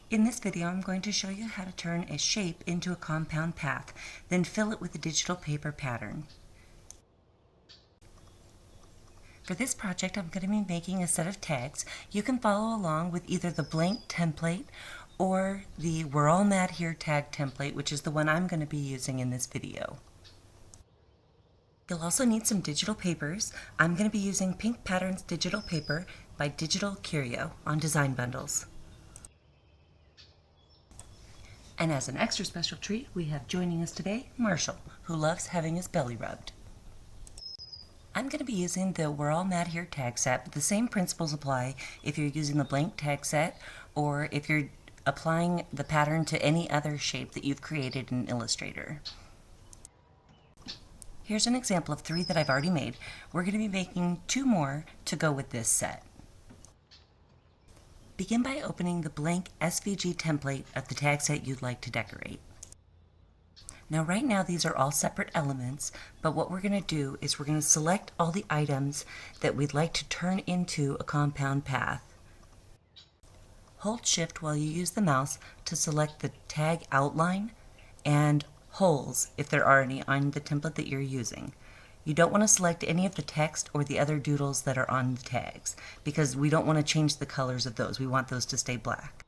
In this video, I'm going to show you how to turn a shape into a compound path, then fill it with a digital paper pattern. For this project, I'm going to be making a set of tags. You can follow along with either the blank template or the We're All Mad Here tag template, which is the one I'm going to be using in this video. You'll also need some digital papers. I'm going to be using Pink Patterns digital paper by Digital Curio on Design Bundles. And as an extra special treat, we have joining us today Marshall, who loves having his belly rubbed. I'm going to be using the We're All Mad Here tag set, but the same principles apply if you're using the blank tag set or if you're applying the pattern to any other shape that you've created in Illustrator. Here's an example of 3 that I've already made. We're going to be making 2 more to go with this set. Begin by opening the blank SVG template of the tag set you'd like to decorate. Now right now these are all separate elements, but what we're going to do is we're going to select all the items that we'd like to turn into a compound path. Hold Shift while you use the mouse to select the tag outline and holes if there are any on the template that you're using. You don't want to select any of the text or the other doodles that are on the tags because we don't want to change the colors of those. We want those to stay black.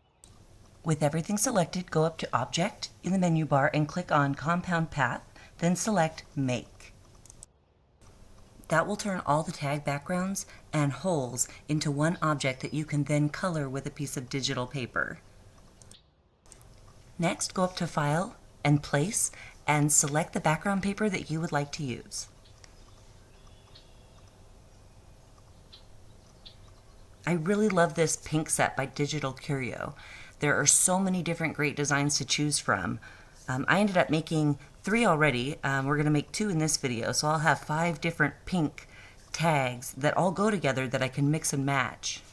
With everything selected, go up to Object in the menu bar and click on Compound Path, then select Make. That will turn all the tag backgrounds and holes into one object that you can then color with a piece of digital paper. Next, go up to File and Place and select the background paper that you would like to use. I really love this pink set by Digital Curio. There are so many different great designs to choose from. I ended up making 3 already. We're going to make 2 in this video, so I'll have 5 different pink tags that all go together that I can mix and match.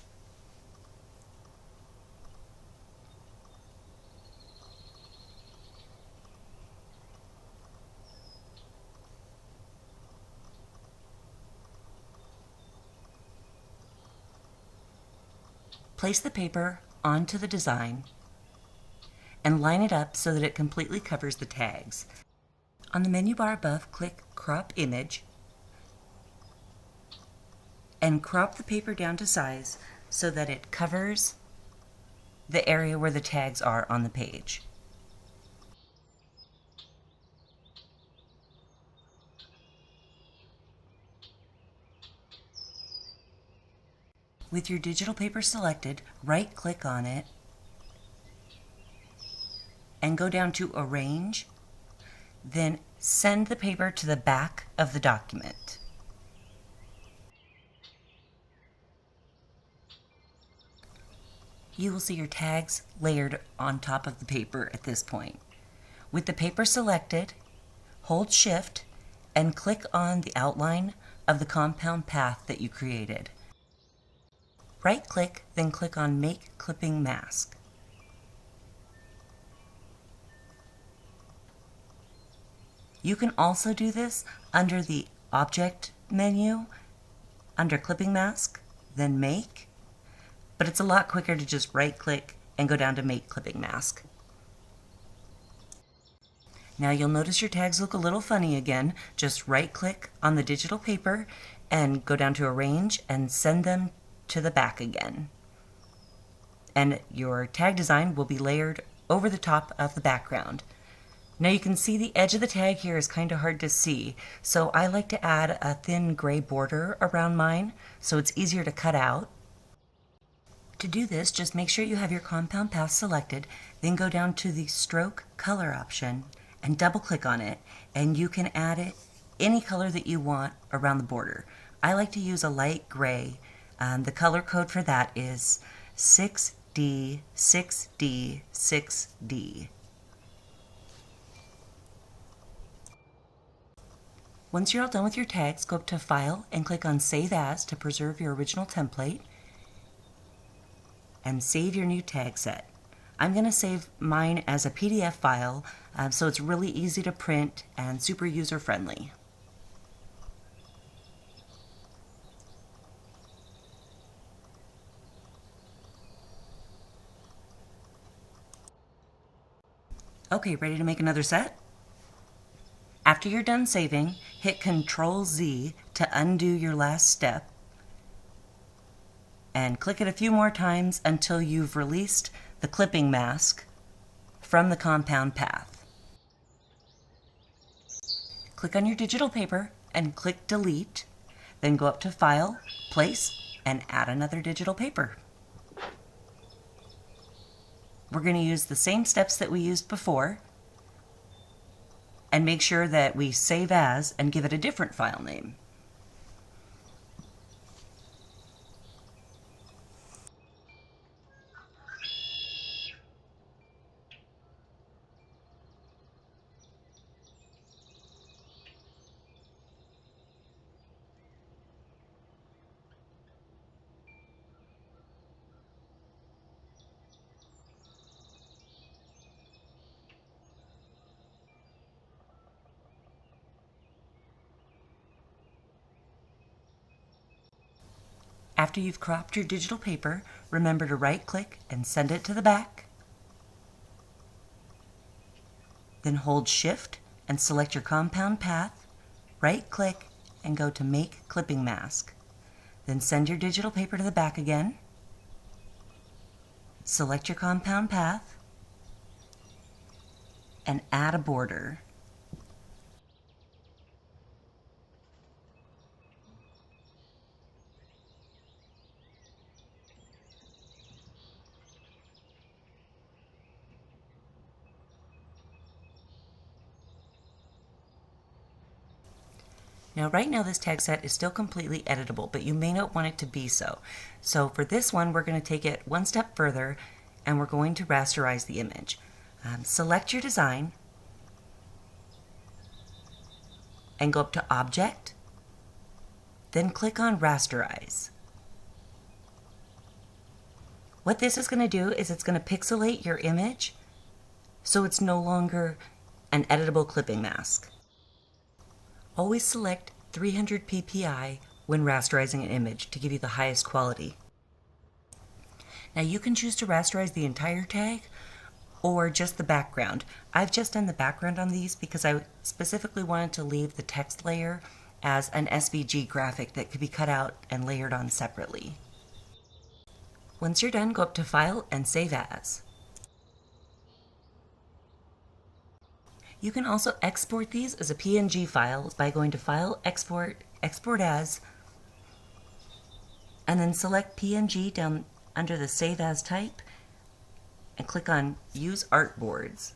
Place the paper onto the design and line it up so that it completely covers the tags. On the menu bar above, click Crop Image and crop the paper down to size so that it covers the area where the tags are on the page. With your digital paper selected, right-click on it and go down to Arrange, then send the paper to the back of the document. You will see your tags layered on top of the paper at this point. With the paper selected, hold Shift and click on the outline of the compound path that you created. Right-click, then click on Make Clipping Mask. You can also do this under the Object menu, under Clipping Mask, then Make, but it's a lot quicker to just right-click and go down to Make Clipping Mask. Now you'll notice your tags look a little funny again. Just right-click on the digital paper and go down to Arrange and send them to the back again. And your tag design will be layered over the top of the background. Now you can see the edge of the tag here is kind of hard to see, so I like to add a thin gray border around mine so it's easier to cut out. To do this, just make sure you have your compound path selected, then go down to the Stroke Color option and double click on it, and you can add it any color that you want around the border. I like to use a light gray. The color code for that is 6D, 6D, 6D. Once you're all done with your tags, go up to File and click on Save As to preserve your original template and save your new tag set. I'm going to save mine as a PDF file so it's really easy to print and super user-friendly. Okay, ready to make another set? After you're done saving, hit Control-Z to undo your last step and click it a few more times until you've released the clipping mask from the compound path. Click on your digital paper and click Delete, then go up to File, Place, and add another digital paper. We're going to use the same steps that we used before, and make sure that we save as and give it a different file name. After you've cropped your digital paper, remember to right-click and send it to the back. Then hold Shift and select your compound path, right-click and go to Make Clipping Mask. Then send your digital paper to the back again. Select your compound path and add a border. Now right now this tag set is still completely editable, but you may not want it to be so. So for this one, we're going to take it one step further and we're going to rasterize the image. Select your design and go up to Object, then click on Rasterize. What this is going to do is it's going to pixelate your image so it's no longer an editable clipping mask. Always select 300 ppi when rasterizing an image to give you the highest quality. Now you can choose to rasterize the entire tag or just the background. I've just done the background on these because I specifically wanted to leave the text layer as an SVG graphic that could be cut out and layered on separately. Once you're done, go up to File and Save As. You can also export these as a PNG file by going to File, Export, Export As, and then select PNG down under the Save As type and click on Use Artboards.